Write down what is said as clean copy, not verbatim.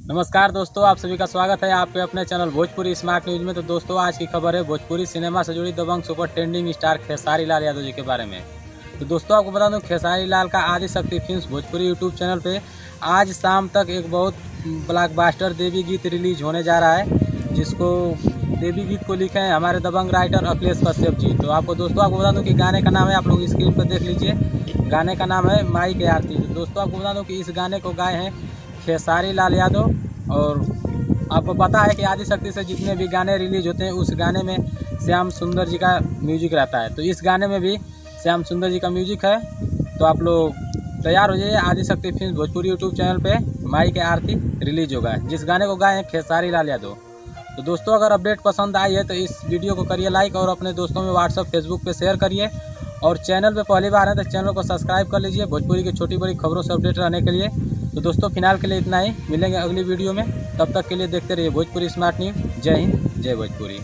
नमस्कार दोस्तों, आप सभी का स्वागत है आपके अपने चैनल भोजपुरी स्मार्ट न्यूज में। तो दोस्तों, आज की खबर है भोजपुरी सिनेमा से जुड़ी दबंग super trending star Khesari Lal Yadav ji के बारे में। तो दोस्तों, आपको बता दूं, खेसारी लाल का आदि शक्ति फिल्म्स भोजपुरी यूट्यूब चैनल पे आज शाम तक एक बहुत ब्लॉकबस्टर देवी गीत रिलीज होने जा रहा है, जिसको देवी गीत को लिखे हैं हमारे दबंग राइटर अखिलेश कश्यप जी। तो आपको बता दूं कि गाने का नाम है, आप लोग स्क्रीन पर देख लीजिए, गाने का नाम है माई के आरती। तो दोस्तों, आपको बता दूं कि इस गाने को गाए हैं खेसारी लाल यादव। और आपको पता है कि आदि शक्ति से जितने भी गाने रिलीज होते हैं उस गाने में श्याम सुंदर जी का म्यूजिक रहता है। तो इस गाने में भी श्याम सुंदर जी का म्यूजिक है। तो आप लोग तैयार हो जाइए, आदि शक्ति फिल्म भोजपुरी यूट्यूब चैनल पे माई के आरती रिलीज होगा, जिस गाने को गाए हैं खेसारी लाल यादव। तो दोस्तों, अगर अपडेट पसंद आई है तो इस वीडियो को करिए लाइक और अपने दोस्तों में व्हाट्सअप फेसबुक पे शेयर करिए। और चैनल पे पहली बार है तो चैनल को सब्सक्राइब कर लीजिए भोजपुरी की छोटी बड़ी खबरों से अपडेट रहने के लिए। तो दोस्तों, फिलहाल के लिए इतना ही, मिलेंगे अगली वीडियो में। तब तक के लिए देखते रहिए भोजपुरी स्मार्ट न्यूज। जय हिंद, जय भोजपुरी।